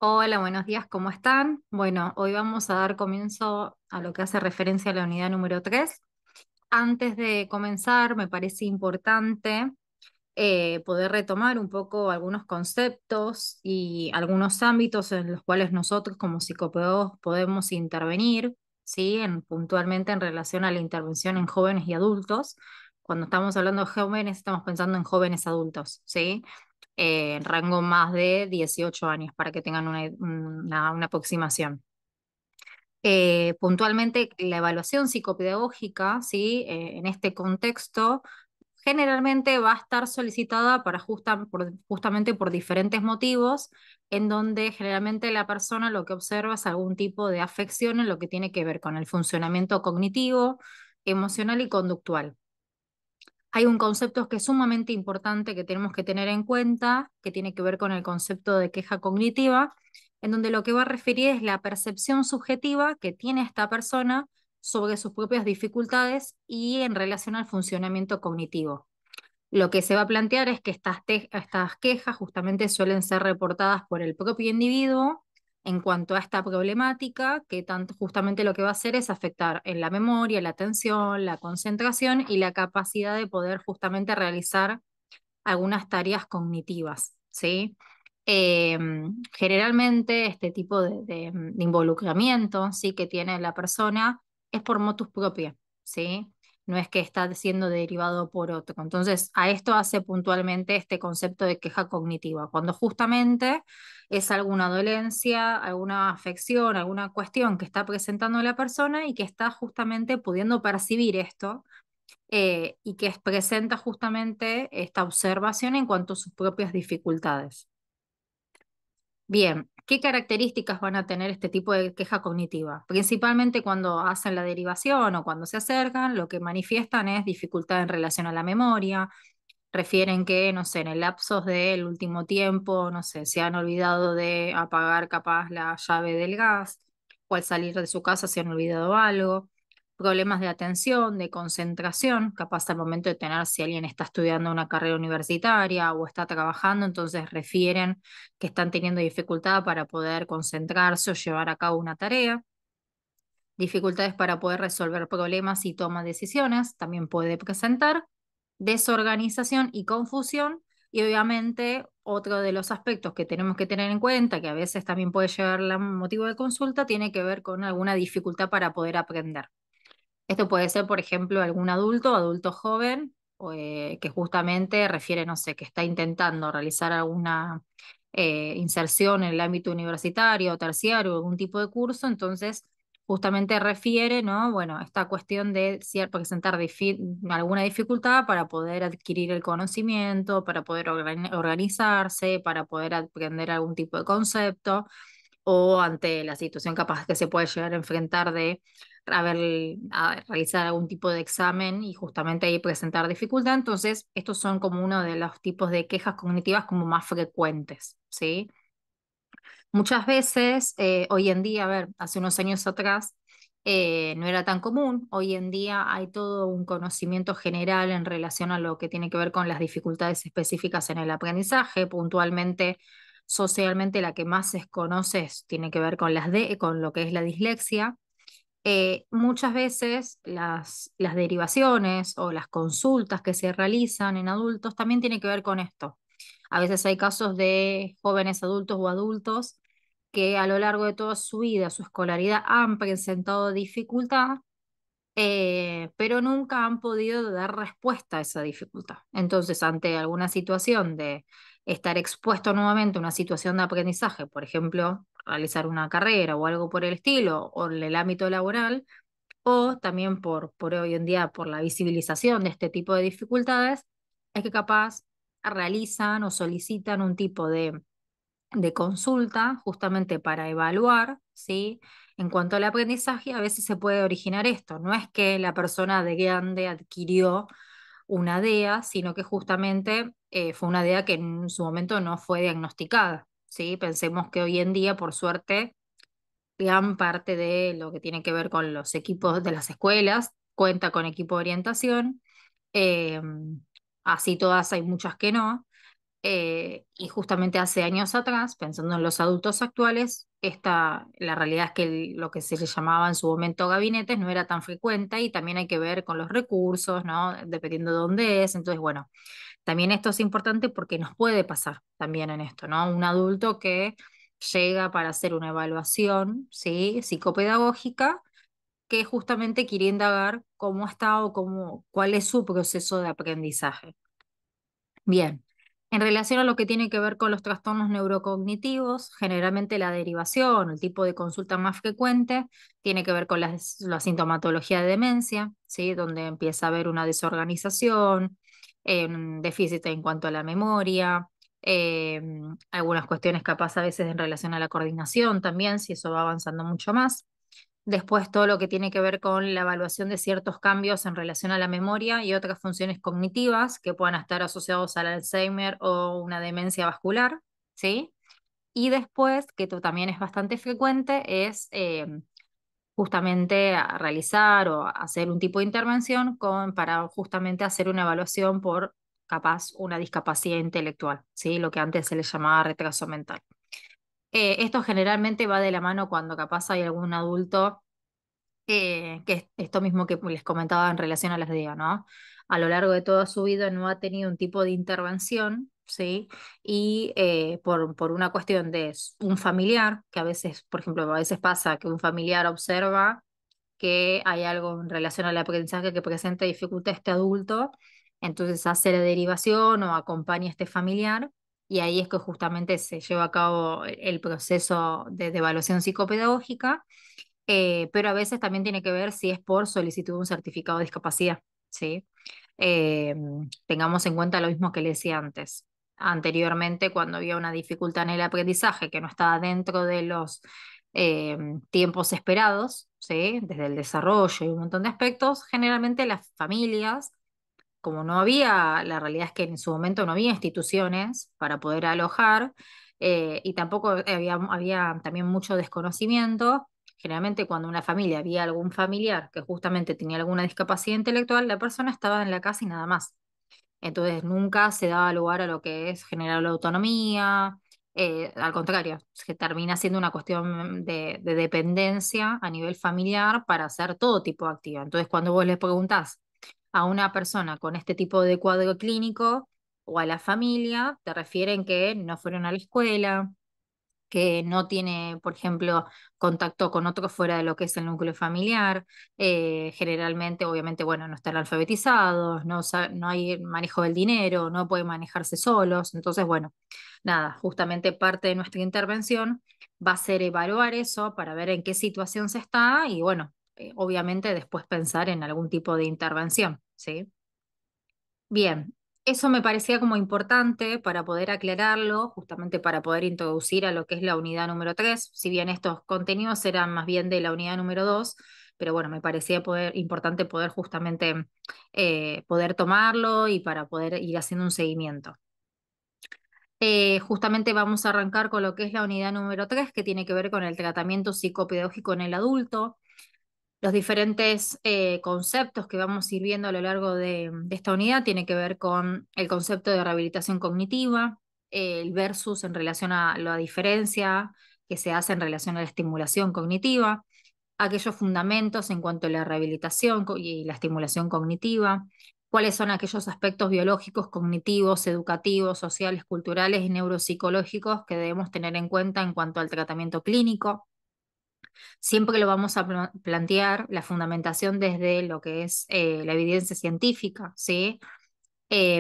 Hola, buenos días, ¿cómo están? Bueno, hoy vamos a dar comienzo a lo que hace referencia a la unidad número 3. Antes de comenzar, me parece importante poder retomar un poco algunos conceptos y algunos ámbitos en los cuales nosotros como psicopedagogos podemos intervenir, ¿sí? Puntualmente en relación a la intervención en jóvenes y adultos. Cuando estamos hablando de jóvenes, estamos pensando en jóvenes adultos, ¿sí? En rango más de 18 años, para que tengan una aproximación. Puntualmente, la evaluación psicopedagógica, ¿sí? En este contexto, generalmente va a estar solicitada justamente por diferentes motivos, en donde generalmente la persona lo que observa es algún tipo de afección en lo que tiene que ver con el funcionamiento cognitivo, emocional y conductual. Hay un concepto que es sumamente importante que tenemos que tener en cuenta, que tiene que ver con el concepto de queja cognitiva, en donde lo que va a referir es la percepción subjetiva que tiene esta persona sobre sus propias dificultades y en relación al funcionamiento cognitivo. Lo que se va a plantear es que estas quejas justamente suelen ser reportadas por el propio individuo en cuanto a esta problemática, que tanto justamente lo que va a hacer es afectar en la memoria, la atención, la concentración y la capacidad de poder justamente realizar algunas tareas cognitivas, ¿sí? Eh, Generalmente este tipo de involucramiento, ¿sí? Que tiene la persona es por motus propia, ¿sí? No es que está siendo derivado por otro. Entonces, a esto hace puntualmente este concepto de queja cognitiva, cuando justamente es alguna dolencia, alguna afección, alguna cuestión que está presentando la persona y que está justamente pudiendo percibir esto y que presenta justamente esta observación en cuanto a sus propias dificultades. Bien, ¿qué características van a tener este tipo de queja cognitiva? Principalmente cuando hacen la derivación o cuando se acercan, lo que manifiestan es dificultad en relación a la memoria, refieren que, no sé, en el lapso del último tiempo, no sé, se han olvidado de apagar capaz la llave del gas, o al salir de su casa se han olvidado algo, problemas de atención, de concentración, capaz al momento de tener, si alguien está estudiando una carrera universitaria o está trabajando, entonces refieren que están teniendo dificultad para poder concentrarse o llevar a cabo una tarea. Dificultades para poder resolver problemas y toma decisiones, también puede presentar desorganización y confusión. Y obviamente otro de los aspectos que tenemos que tener en cuenta, que a veces también puede llegar a motivo de consulta, tiene que ver con alguna dificultad para poder aprender. Esto puede ser, por ejemplo, algún adulto, adulto joven, que justamente refiere, no sé, que está intentando realizar alguna inserción en el ámbito universitario o terciario, algún tipo de curso, entonces justamente refiere, ¿no? Bueno, esta cuestión de presentar alguna dificultad para poder adquirir el conocimiento, para poder organizarse, para poder aprender algún tipo de concepto o ante la situación capaz que se puede llegar a enfrentar de realizar algún tipo de examen y justamente ahí presentar dificultad. Entonces, estos son como uno de los tipos de quejas cognitivas como más frecuentes, ¿sí? Muchas veces, hoy en día, a ver, hace unos años atrás, no era tan común. Hoy en día hay todo un conocimiento general en relación a lo que tiene que ver con las dificultades específicas en el aprendizaje. Puntualmente, socialmente, la que más se conoce tiene que ver con con lo que es la dislexia. Muchas veces las derivaciones o las consultas que se realizan en adultos también tienen que ver con esto. A veces hay casos de jóvenes adultos o adultos que a lo largo de toda su vida, su escolaridad, han presentado dificultad, pero nunca han podido dar respuesta a esa dificultad. Entonces, ante alguna situación de estar expuesto nuevamente a una situación de aprendizaje, por ejemplo, realizar una carrera o algo por el estilo, o en el ámbito laboral, o también por hoy en día, por la visibilización de este tipo de dificultades, es que capaz realizan o solicitan un tipo de consulta justamente para evaluar, ¿sí? En cuanto al aprendizaje, a veces se puede originar esto. No es que la persona de grande adquirió una DEA, sino que justamente fue una DEA que en su momento no fue diagnosticada, ¿sí? Pensemos que hoy en día, por suerte, gran parte de lo que tiene que ver con los equipos de las escuelas cuenta con equipo de orientación. eh, Así todas hay muchas que no. Y justamente hace años atrás, pensando en los adultos actuales, la realidad es que lo que se le llamaba en su momento gabinetes no era tan frecuente y también hay que ver con los recursos, ¿no? Dependiendo de dónde es. Entonces, bueno, también esto es importante porque nos puede pasar también en esto, ¿no? Un adulto que llega para hacer una evaluación, ¿sí? Psicopedagógica, que justamente quiere indagar cómo está o cuál es su proceso de aprendizaje. Bien, en relación a lo que tiene que ver con los trastornos neurocognitivos, generalmente la derivación, el tipo de consulta más frecuente, tiene que ver con la sintomatología de demencia, ¿sí? Donde empieza a haber una desorganización, un déficit en cuanto a la memoria, eh, algunas cuestiones capaz a veces en relación a la coordinación también, si eso va avanzando mucho más. Después todo lo que tiene que ver con la evaluación de ciertos cambios en relación a la memoria y otras funciones cognitivas que puedan estar asociados al Alzheimer o una demencia vascular, ¿sí? Y después, que esto también es bastante frecuente, es justamente a realizar o hacer un tipo de intervención para justamente hacer una evaluación por capaz una discapacidad intelectual, ¿sí? Lo que antes se le llamaba retraso mental. Esto generalmente va de la mano cuando capaz hay algún adulto que es esto mismo que les comentaba en relación a las DEA, ¿no? A lo largo de toda su vida no ha tenido un tipo de intervención, ¿sí? Y por una cuestión de un familiar, que a veces, por ejemplo, a veces pasa que un familiar observa que hay algo en relación al aprendizaje que presenta dificultad a este adulto, entonces hace la derivación o acompaña a este familiar. Y ahí es que justamente se lleva a cabo el proceso de evaluación psicopedagógica, pero a veces también tiene que ver si es por solicitud de un certificado de discapacidad, ¿sí? Eh, Tengamos en cuenta lo mismo que le decía antes. Anteriormente, cuando había una dificultad en el aprendizaje que no estaba dentro de los eh, tiempos esperados, ¿sí? Desde el desarrollo y un montón de aspectos, generalmente las familias, como no había, la realidad es que en su momento no había instituciones para poder alojar, y tampoco había también mucho desconocimiento. Generalmente cuando una familia había algún familiar que justamente tenía alguna discapacidad intelectual, la persona estaba en la casa y nada más. Entonces nunca se daba lugar a lo que es generar la autonomía, al contrario, que termina siendo una cuestión de dependencia a nivel familiar para hacer todo tipo de actividad. Entonces cuando vos les preguntás a una persona con este tipo de cuadro clínico o a la familia, te refieren que no fueron a la escuela, que no tiene, por ejemplo, contacto con otros fuera de lo que es el núcleo familiar. Generalmente, obviamente, bueno, no están alfabetizados, no hay manejo del dinero, no pueden manejarse solos. Entonces, bueno, nada, justamente parte de nuestra intervención va a ser evaluar eso para ver en qué situación se está y, bueno, obviamente después pensar en algún tipo de intervención, ¿sí? Bien, eso me parecía como importante para poder aclararlo, justamente para poder introducir a lo que es la unidad número 3. Si bien estos contenidos eran más bien de la unidad número 2, pero bueno, me parecía importante poder justamente poder tomarlo y para poder ir haciendo un seguimiento. Justamente vamos a arrancar con lo que es la unidad número 3, que tiene que ver con el tratamiento psicopedagógico en el adulto. Los diferentes conceptos que vamos a ir viendo a lo largo de esta unidad tienen que ver con el concepto de rehabilitación cognitiva, el versus en relación a la diferencia que se hace en relación a la estimulación cognitiva, aquellos fundamentos en cuanto a la rehabilitación y la estimulación cognitiva, cuáles son aquellos aspectos biológicos, cognitivos, educativos, sociales, culturales y neuropsicológicos que debemos tener en cuenta en cuanto al tratamiento clínico. Siempre lo vamos a plantear la fundamentación desde lo que es la evidencia científica, ¿sí?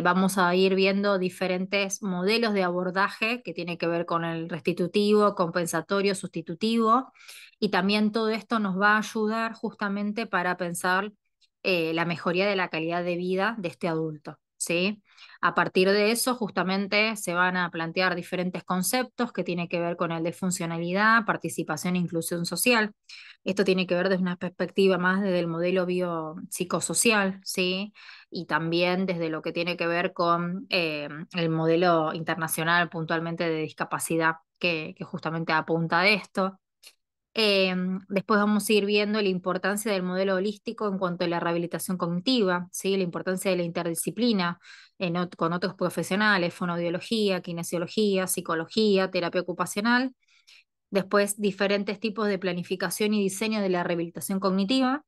Vamos a ir viendo diferentes modelos de abordaje que tiene que ver con el restitutivo, compensatorio, sustitutivo, y también todo esto nos va a ayudar justamente para pensar la mejoría de la calidad de vida de este adulto, ¿sí? A partir de eso, justamente se van a plantear diferentes conceptos que tienen que ver con el de funcionalidad, participación e inclusión social. Esto tiene que ver desde una perspectiva más desde el modelo biopsicosocial, ¿sí? Y también desde lo que tiene que ver con el modelo internacional puntualmente de discapacidad que justamente apunta a esto. Eh, Después vamos a ir viendo la importancia del modelo holístico en cuanto a la rehabilitación cognitiva, ¿sí? La importancia de la interdisciplina, con otros profesionales, fonoaudiología, kinesiología, psicología, terapia ocupacional. Después, diferentes tipos de planificación y diseño de la rehabilitación cognitiva,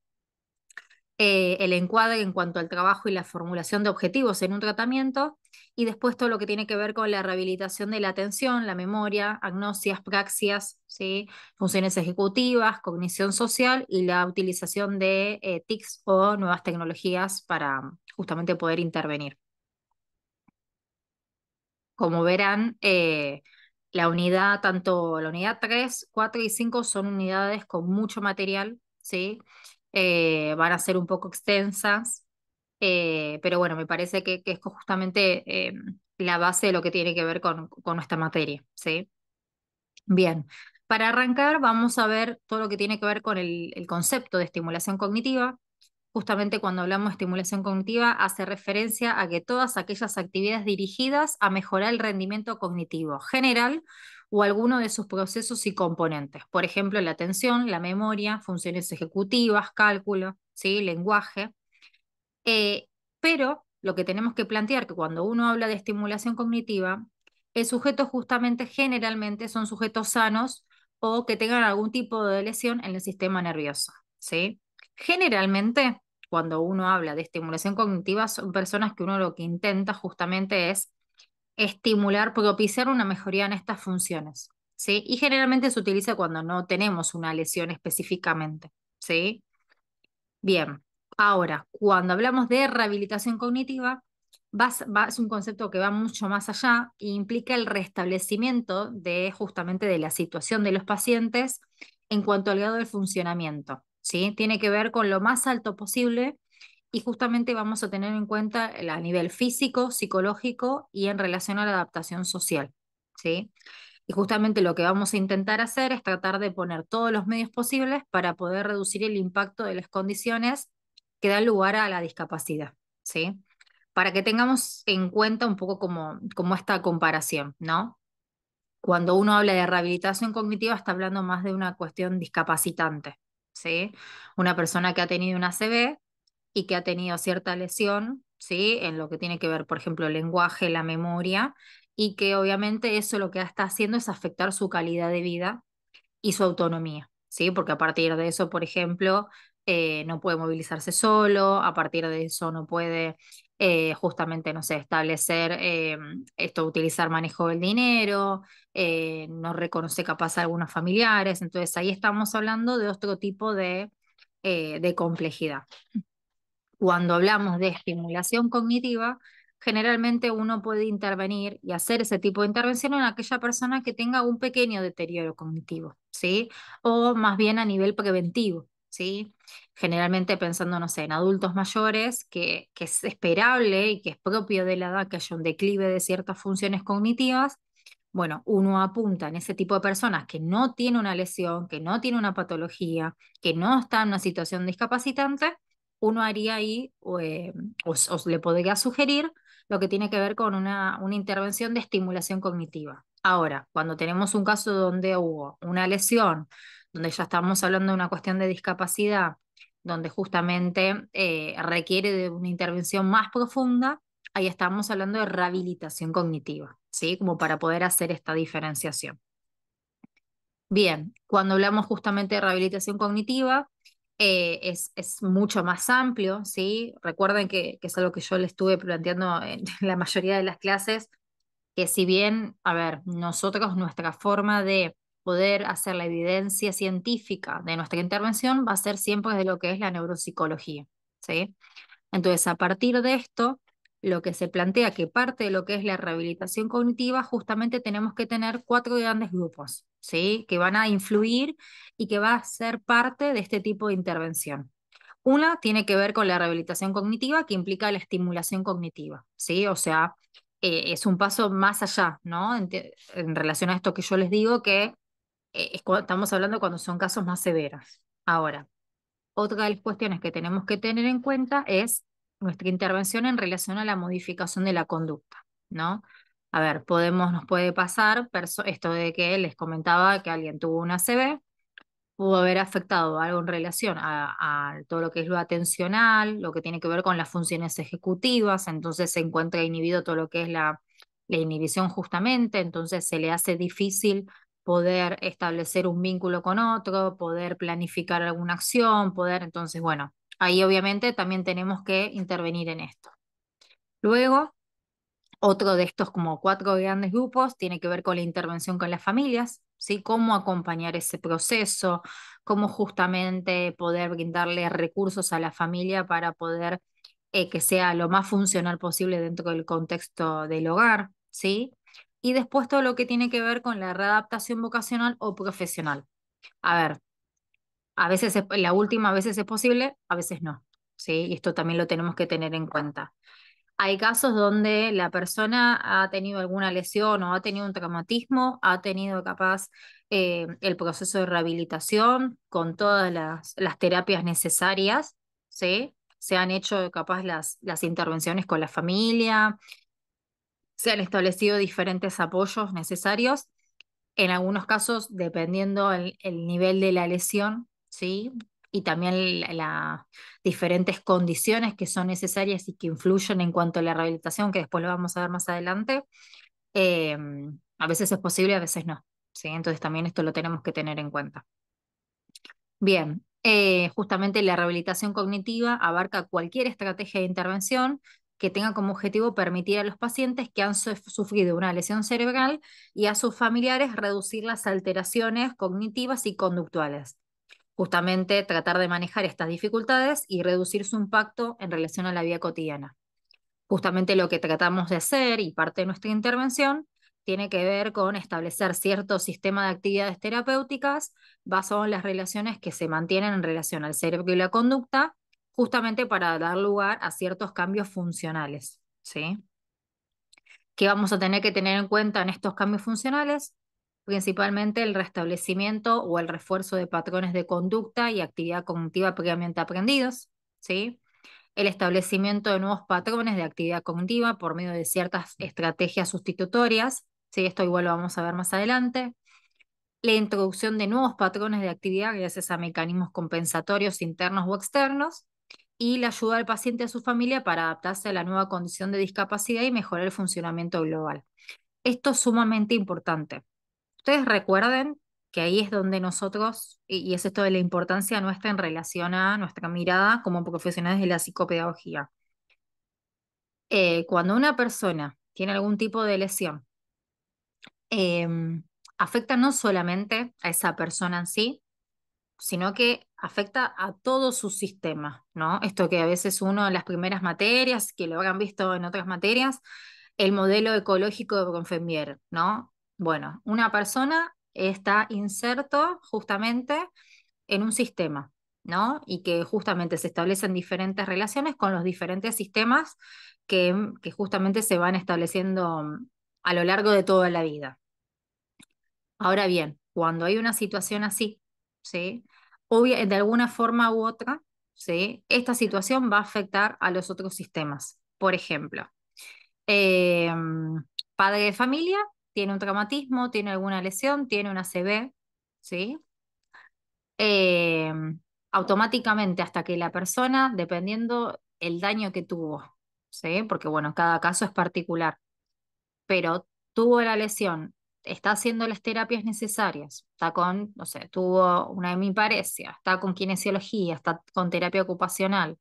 el encuadre en cuanto al trabajo y la formulación de objetivos en un tratamiento, y después todo lo que tiene que ver con la rehabilitación de la atención, la memoria, agnosias, praxias, ¿sí? Funciones ejecutivas, cognición social y la utilización de TICs o nuevas tecnologías para justamente poder intervenir. Como verán, tanto la unidad 3, 4 y 5 son unidades con mucho material, ¿sí? Van a ser un poco extensas, pero bueno, me parece que es justamente la base de lo que tiene que ver con nuestra materia, ¿sí? Bien, para arrancar vamos a ver todo lo que tiene que ver con el concepto de estimulación cognitiva. Justamente cuando hablamos de estimulación cognitiva hace referencia a que todas aquellas actividades dirigidas a mejorar el rendimiento cognitivo general o alguno de sus procesos y componentes. Por ejemplo, la atención, la memoria, funciones ejecutivas, cálculo, ¿sí? Lenguaje. Eh, pero lo que tenemos que plantear que cuando uno habla de estimulación cognitiva, el sujeto justamente generalmente son sujetos sanos o que tengan algún tipo de lesión en el sistema nervioso, ¿sí? Generalmente, cuando uno habla de estimulación cognitiva, son personas que uno lo que intenta justamente es estimular, propiciar una mejoría en estas funciones, ¿sí? Y generalmente se utiliza cuando no tenemos una lesión específicamente, ¿sí? Bien, ahora, cuando hablamos de rehabilitación cognitiva, es un concepto que va mucho más allá e implica el restablecimiento de justamente de la situación de los pacientes en cuanto al grado del funcionamiento, ¿sí? Tiene que ver con lo más alto posible y justamente vamos a tener en cuenta a nivel físico, psicológico y en relación a la adaptación social, ¿sí? Y justamente lo que vamos a intentar hacer es tratar de poner todos los medios posibles para poder reducir el impacto de las condiciones que dan lugar a la discapacidad, ¿sí? Para que tengamos en cuenta un poco como esta comparación, ¿no? Cuando uno habla de rehabilitación cognitiva está hablando más de una cuestión discapacitante, ¿sí? Una persona que ha tenido una ACV y que ha tenido cierta lesión, ¿sí? En lo que tiene que ver, por ejemplo, el lenguaje, la memoria, y que obviamente eso lo que está haciendo es afectar su calidad de vida y su autonomía, ¿sí? Porque a partir de eso, por ejemplo, no puede movilizarse solo, a partir de eso no puede justamente, no sé, establecer utilizar manejo del dinero, no reconoce capaz a algunos familiares, entonces ahí estamos hablando de otro tipo de complejidad. Cuando hablamos de estimulación cognitiva, generalmente uno puede intervenir y hacer ese tipo de intervención en aquella persona que tenga un pequeño deterioro cognitivo, ¿sí? O más bien a nivel preventivo, ¿sí? Generalmente pensando, no sé, en adultos mayores, que es esperable y que es propio de la edad que haya un declive de ciertas funciones cognitivas. Bueno, uno apunta en ese tipo de personas que no tiene una lesión, que no tiene una patología, que no está en una situación discapacitante, uno haría ahí o le podría sugerir lo que tiene que ver con una intervención de estimulación cognitiva. Ahora, cuando tenemos un caso donde hubo una lesión, donde ya estamos hablando de una cuestión de discapacidad, donde justamente requiere de una intervención más profunda, ahí estamos hablando de rehabilitación cognitiva, ¿sí? Como para poder hacer esta diferenciación. Bien, cuando hablamos justamente de rehabilitación cognitiva, es mucho más amplio, ¿sí? Recuerden que es algo que yo le estuve planteando en la mayoría de las clases, que si bien, a ver, nosotros, nuestra forma de poder hacer la evidencia científica de nuestra intervención va a ser siempre de lo que es la neuropsicología, ¿sí? Entonces, a partir de esto, lo que se plantea que parte de lo que es la rehabilitación cognitiva, justamente tenemos que tener cuatro grandes grupos, ¿sí? Que van a influir y que va a ser parte de este tipo de intervención. Una tiene que ver con la rehabilitación cognitiva, que implica la estimulación cognitiva, ¿sí? O sea, es un paso más allá, ¿no? En relación a esto que yo les digo, que estamos hablando cuando son casos más severos. Ahora, otra de las cuestiones que tenemos que tener en cuenta es nuestra intervención en relación a la modificación de la conducta, ¿no? A ver, nos puede pasar esto de que les comentaba que alguien tuvo una ACV, pudo haber afectado algo en relación a todo lo que es lo atencional, lo que tiene que ver con las funciones ejecutivas, entonces se encuentra inhibido todo lo que es la inhibición justamente, entonces se le hace difícil poder establecer un vínculo con otro, poder planificar alguna acción, poder, entonces, bueno, ahí obviamente también tenemos que intervenir en esto. Luego, otro de estos como cuatro grandes grupos tiene que ver con la intervención con las familias, ¿sí? Cómo acompañar ese proceso, cómo justamente poder brindarle recursos a la familia para poder que sea lo más funcional posible dentro del contexto del hogar, ¿sí? Y después todo lo que tiene que ver con la readaptación vocacional o profesional. A ver, a veces la última a veces es posible, a veces no, ¿sí? Y esto también lo tenemos que tener en cuenta. Hay casos donde la persona ha tenido alguna lesión o ha tenido un traumatismo, ha tenido capaz el proceso de rehabilitación con todas las terapias necesarias, ¿sí? Se han hecho capaz las intervenciones con la familia, se han establecido diferentes apoyos necesarios. En algunos casos, dependiendo el nivel de la lesión, ¿sí? Y también las diferentes condiciones que son necesarias y que influyen en cuanto a la rehabilitación, que después lo vamos a ver más adelante, eh, a veces es posible, a veces no, ¿sí? Entonces también esto lo tenemos que tener en cuenta. Bien, justamente la rehabilitación cognitiva abarca cualquier estrategia de intervención que tenga como objetivo permitir a los pacientes que han sufrido una lesión cerebral y a sus familiares reducir las alteraciones cognitivas y conductuales. Justamente tratar de manejar estas dificultades y reducir su impacto en relación a la vida cotidiana. Justamente lo que tratamos de hacer y parte de nuestra intervención tiene que ver con establecer cierto sistema de actividades terapéuticas basado en las relaciones que se mantienen en relación al cerebro y la conducta, justamente para dar lugar a ciertos cambios funcionales, ¿sí? ¿Qué vamos a tener que tener en cuenta en estos cambios funcionales? Principalmente el restablecimiento o el refuerzo de patrones de conducta y actividad cognitiva previamente aprendidos, ¿sí? El establecimiento de nuevos patrones de actividad cognitiva por medio de ciertas estrategias sustitutorias, ¿sí? Esto igual lo vamos a ver más adelante. La introducción de nuevos patrones de actividad gracias a mecanismos compensatorios internos o externos. Y la ayuda al paciente y a su familia para adaptarse a la nueva condición de discapacidad y mejorar el funcionamiento global. Esto es sumamente importante. Ustedes recuerden que ahí es donde nosotros, y es esto de la importancia nuestra en relación a nuestra mirada como profesionales de la psicopedagogía. Cuando una persona tiene algún tipo de lesión, afecta no solamente a esa persona en sí, sino que afecta a todo su sistema, ¿no? Esto que a veces uno en las primeras materias, que lo habrán visto en otras materias, el modelo ecológico de Bronfenbier, ¿no? Bueno, una persona está inserto justamente en un sistema, ¿no? Y que justamente se establecen diferentes relaciones con los diferentes sistemas que justamente se van estableciendo a lo largo de toda la vida. Ahora bien, cuando hay una situación así, ¿sí? De alguna forma u otra, ¿sí? Esta situación va a afectar a los otros sistemas. Por ejemplo, eh, padre de familia tiene un traumatismo, tiene alguna lesión, tiene una CB, ¿sí? Eh, automáticamente hasta que la persona, dependiendo el daño que tuvo, ¿sí? Porque bueno, cada caso es particular, pero tuvo la lesión, está haciendo las terapias necesarias, está con, no sé, tuvo una hemiparesia, está con kinesiología, está con terapia ocupacional,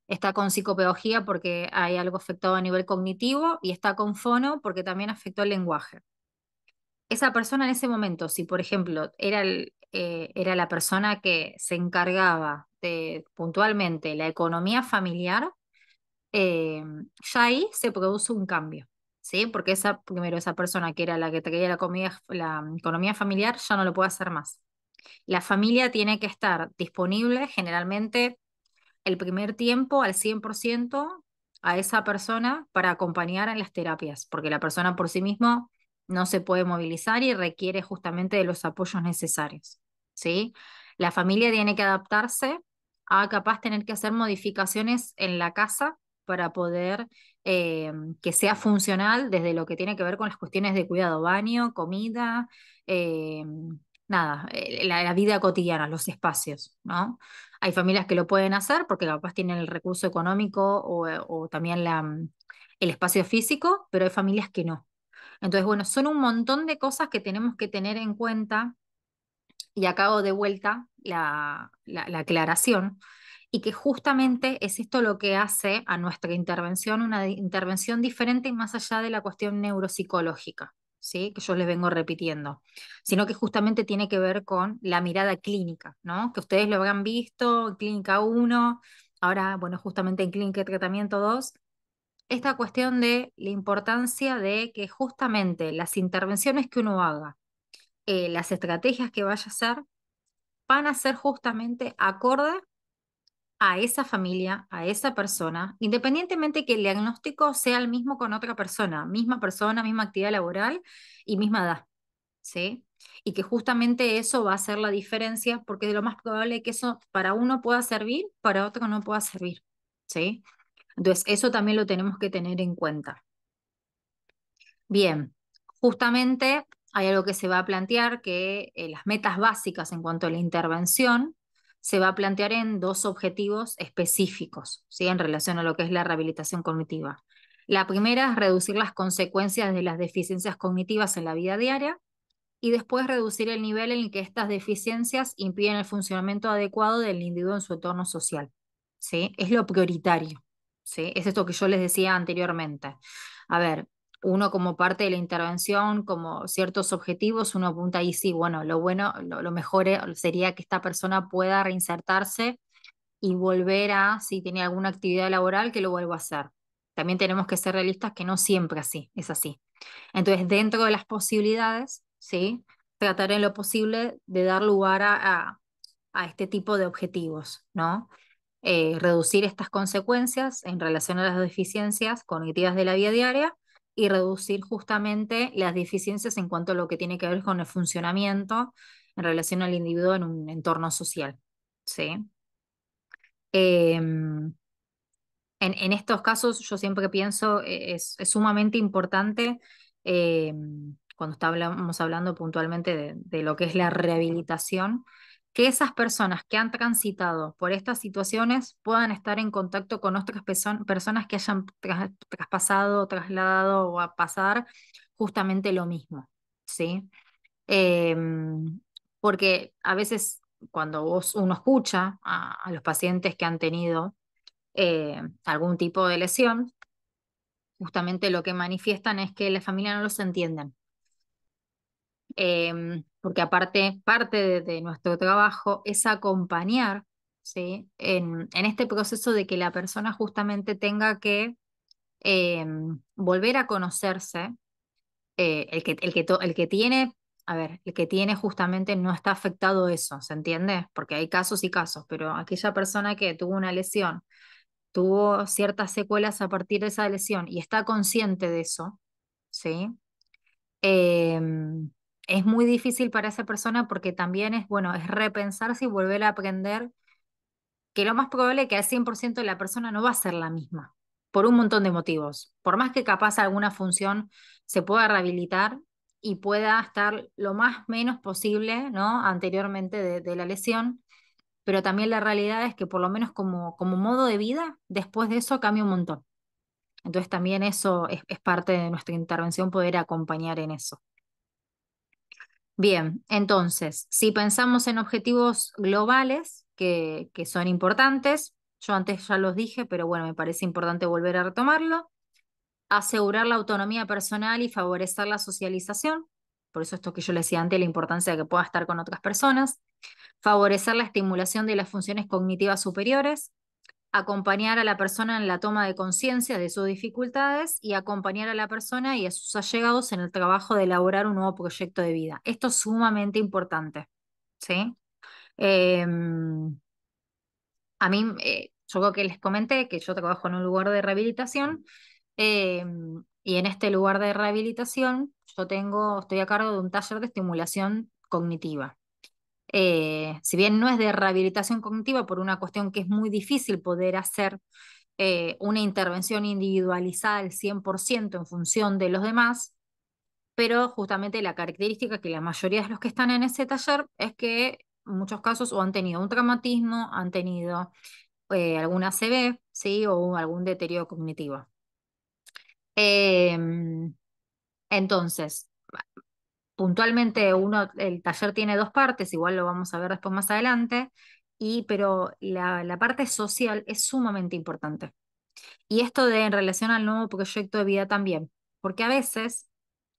está con psicopedagogía porque hay algo afectado a nivel cognitivo y está con fono porque también afectó el lenguaje. Esa persona en ese momento, si por ejemplo era la persona que se encargaba de puntualmente la economía familiar, eh, ya ahí se produce un cambio, ¿sí? Porque primero esa persona que era la que traía la economía familiar ya no lo puede hacer más. La familia tiene que estar disponible generalmente el primer tiempo al 100% a esa persona para acompañar en las terapias, porque la persona por sí misma no se puede movilizar y requiere justamente de los apoyos necesarios, ¿sí? La familia tiene que adaptarse a capaz tener que hacer modificaciones en la casa para poder que sea funcional desde lo que tiene que ver con las cuestiones de cuidado, baño, comida, eh, nada, la vida cotidiana, los espacios, ¿no? Hay familias que lo pueden hacer porque capaz tienen el recurso económico o también el espacio físico, pero hay familias que no. Entonces, bueno, son un montón de cosas que tenemos que tener en cuenta y acabo de vuelta la aclaración, y que justamente es esto lo que hace a nuestra intervención una intervención diferente más allá de la cuestión neuropsicológica, ¿sí? Que yo les vengo repitiendo, sino que justamente tiene que ver con la mirada clínica, ¿no? Que ustedes lo habrán visto en Clínica 1, ahora, bueno, justamente en Clínica de Tratamiento 2, esta cuestión de la importancia de que justamente las intervenciones que uno haga, las estrategias que vaya a hacer, van a ser justamente acorde a esa familia, a esa persona, independientemente que el diagnóstico sea el mismo con otra persona, misma actividad laboral y misma edad, ¿sí? Y que justamente eso va a hacer la diferencia, porque de lo más probable es que eso para uno pueda servir, para otro no pueda servir, ¿sí? Entonces, eso también lo tenemos que tener en cuenta. Bien, justamente hay algo que se va a plantear, que las metas básicas en cuanto a la intervención se va a plantear en dos objetivos específicos, ¿sí? En relación a lo que es la rehabilitación cognitiva. La primera es reducir las consecuencias de las deficiencias cognitivas en la vida diaria y después reducir el nivel en el que estas deficiencias impiden el funcionamiento adecuado del individuo en su entorno social, ¿sí? Es lo prioritario, ¿sí? Es esto que yo les decía anteriormente. A ver, uno como parte de la intervención, como ciertos objetivos, uno apunta ahí, sí, bueno, lo mejor sería que esta persona pueda reinsertarse y volver a, si tiene alguna actividad laboral, que lo vuelva a hacer. También tenemos que ser realistas que no siempre así, es así. Entonces, dentro de las posibilidades, ¿sí? Tratar en lo posible de dar lugar a este tipo de objetivos, ¿no? Reducir estas consecuencias en relación a las deficiencias cognitivas de la vida diaria y reducir justamente las deficiencias en cuanto a lo que tiene que ver con el funcionamiento en relación al individuo en un entorno social, ¿sí? Em, en estos casos yo siempre pienso, es sumamente importante, eh, cuando estamos hablando puntualmente de lo que es la rehabilitación, que esas personas que han transitado por estas situaciones puedan estar en contacto con otras personas que hayan traspasado, trasladado o a pasar justamente lo mismo, ¿sí? Eh, Porque a veces cuando uno escucha a los pacientes que han tenido algún tipo de lesión, justamente lo que manifiestan es que la familia no los entienden. Porque aparte, parte de nuestro trabajo es acompañar, ¿sí? En este proceso de que la persona justamente tenga que eh, volver a conocerse, el que tiene, a ver, el que tiene justamente no está afectado eso, ¿se entiende? Porque hay casos y casos, pero aquella persona que tuvo una lesión, tuvo ciertas secuelas a partir de esa lesión y está consciente de eso, ¿sí? Eh, es muy difícil para esa persona porque también es, bueno, es repensarse y volver a aprender que lo más probable es que al 100% la persona no va a ser la misma, por un montón de motivos. Por más que capaz alguna función se pueda rehabilitar y pueda estar lo más menos posible, ¿no? Anteriormente de la lesión, pero también la realidad es que por lo menos como modo de vida, después de eso cambia un montón. Entonces también eso es parte de nuestra intervención, poder acompañar en eso. Bien, entonces, si pensamos en objetivos globales que son importantes, yo antes ya los dije, pero bueno, me parece importante volver a retomarlo, asegurar la autonomía personal y favorecer la socialización, por eso esto que yo le decía antes, la importancia de que pueda estar con otras personas, favorecer la estimulación de las funciones cognitivas superiores, acompañar a la persona en la toma de conciencia de sus dificultades y acompañar a la persona y a sus allegados en el trabajo de elaborar un nuevo proyecto de vida. Esto es sumamente importante, ¿sí? Eh, a mí, yo creo que les comenté que yo trabajo en un lugar de rehabilitación, eh, y en este lugar de rehabilitación estoy a cargo de un taller de estimulación cognitiva. Si bien no es de rehabilitación cognitiva por una cuestión que es muy difícil poder hacer una intervención individualizada al 100% en función de los demás, pero justamente la característica que la mayoría de los que están en ese taller es que en muchos casos o han tenido un traumatismo, han tenido alguna ACV, ¿sí? O algún deterioro cognitivo. Em, entonces, puntualmente el taller tiene dos partes, igual lo vamos a ver después más adelante, pero la parte social es sumamente importante. Y esto en relación al nuevo proyecto de vida también, porque a veces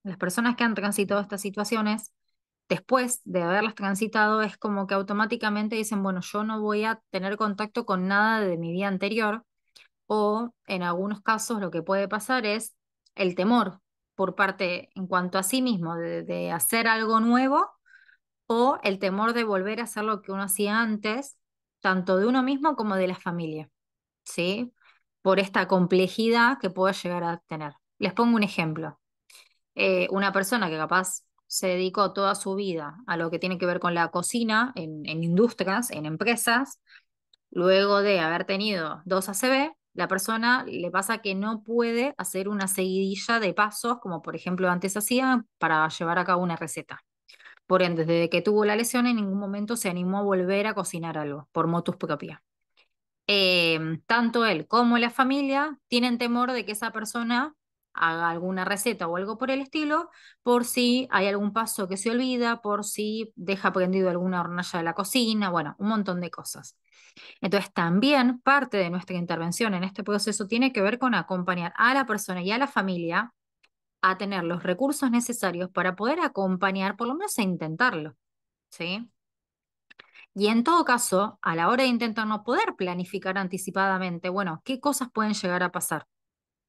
las personas que han transitado estas situaciones, después de haberlas transitado, es como que automáticamente dicen, bueno, yo no voy a tener contacto con nada de mi vida anterior, o en algunos casos lo que puede pasar es el temor por parte en cuanto a sí mismo de hacer algo nuevo o el temor de volver a hacer lo que uno hacía antes, tanto de uno mismo como de la familia, ¿sí? Por esta complejidad que puede llegar a tener. Les pongo un ejemplo. Una persona que capaz se dedicó toda su vida a lo que tiene que ver con la cocina, en industrias, en empresas, luego de haber tenido dos ACV, la persona le pasa que no puede hacer una seguidilla de pasos, como por ejemplo antes hacía, para llevar a cabo una receta. Por ende, desde que tuvo la lesión, en ningún momento se animó a volver a cocinar algo, por motus propia. Tanto él como la familia tienen temor de que esa persona haga alguna receta o algo por el estilo, por si hay algún paso que se olvida, por si deja prendido alguna hornalla de la cocina, bueno, un montón de cosas. Entonces, también parte de nuestra intervención en este proceso tiene que ver con acompañar a la persona y a la familia a tener los recursos necesarios para poder acompañar, por lo menos a intentarlo, ¿sí? Y en todo caso, a la hora de intentar no poder planificar anticipadamente, bueno, qué cosas pueden llegar a pasar,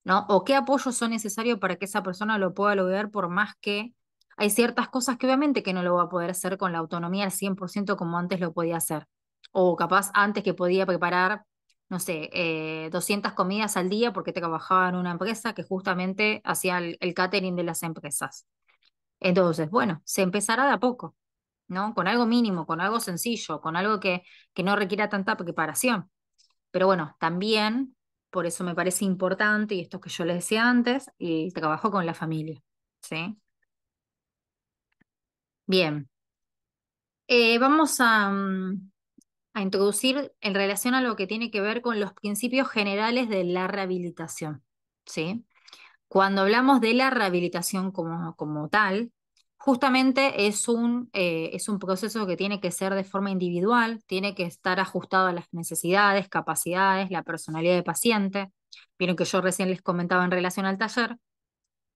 ¿no? O qué apoyos son necesarios para que esa persona lo pueda lograr, por más que hay ciertas cosas que obviamente que no lo va a poder hacer con la autonomía al 100% como antes lo podía hacer. O capaz antes que podía preparar, no sé, 200 comidas al día porque trabajaba en una empresa que justamente hacía el catering de las empresas. Entonces, bueno, se empezará de a poco, ¿no? Con algo mínimo, con algo sencillo, con algo que no requiera tanta preparación. Pero bueno, también, por eso me parece importante, y esto que yo les decía antes, el trabajo con la familia, ¿sí? Bien. Vamos a introducir en relación a lo que tiene que ver con los principios generales de la rehabilitación, ¿sí? Cuando hablamos de la rehabilitación como tal, justamente es un proceso que tiene que ser de forma individual, tiene que estar ajustado a las necesidades, capacidades, la personalidad del paciente. Vieron que yo recién les comentaba en relación al taller,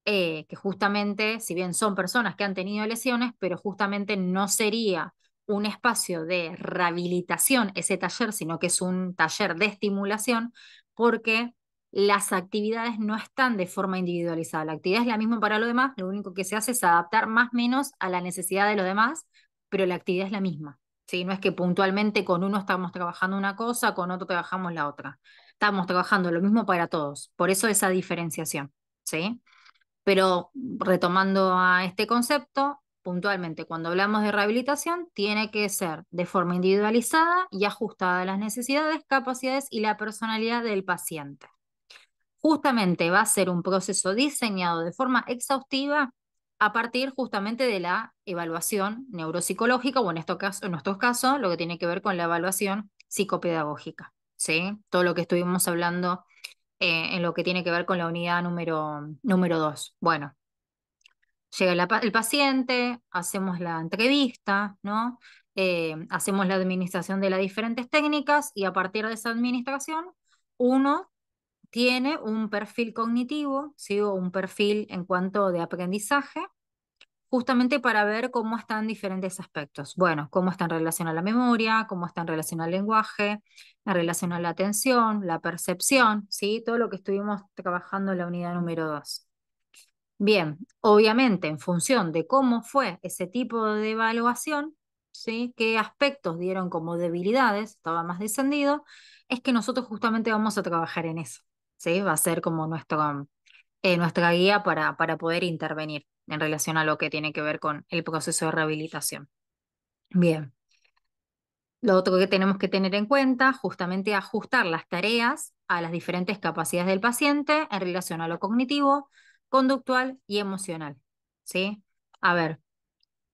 que justamente, si bien son personas que han tenido lesiones, pero justamente no sería un espacio de rehabilitación ese taller, sino que es un taller de estimulación, porque las actividades no están de forma individualizada. La actividad es la misma para los demás, lo único que se hace es adaptar más o menos a la necesidad de los demás, pero la actividad es la misma. ¿Sí? No es que puntualmente con uno estamos trabajando una cosa, con otro trabajamos la otra. Estamos trabajando lo mismo para todos, por eso esa diferenciación. ¿Sí? Pero retomando a este concepto, puntualmente, cuando hablamos de rehabilitación, tiene que ser de forma individualizada y ajustada a las necesidades, capacidades y la personalidad del paciente. Justamente va a ser un proceso diseñado de forma exhaustiva a partir justamente de la evaluación neuropsicológica, o en nuestros casos, lo que tiene que ver con la evaluación psicopedagógica, ¿sí? Todo lo que estuvimos hablando en lo que tiene que ver con la unidad número 2. Bueno, llega el paciente, hacemos la entrevista, ¿no? Hacemos la administración de las diferentes técnicas y a partir de esa administración, uno tiene un perfil cognitivo, ¿sí? O un perfil en cuanto de aprendizaje, justamente para ver cómo están diferentes aspectos. Bueno, cómo está en relación a la memoria, cómo está en relación al lenguaje, en relación a la atención, la percepción, ¿sí? Todo lo que estuvimos trabajando en la unidad número 2. Bien, obviamente en función de cómo fue ese tipo de evaluación, ¿sí? Qué aspectos dieron como debilidades, estaba más descendido, es que nosotros justamente vamos a trabajar en eso, ¿sí? Va a ser como nuestra guía para poder intervenir en relación a lo que tiene que ver con el proceso de rehabilitación. Bien, lo otro que tenemos que tener en cuenta, justamente ajustar las tareas a las diferentes capacidades del paciente en relación a lo cognitivo, conductual y emocional. ¿sí? A ver,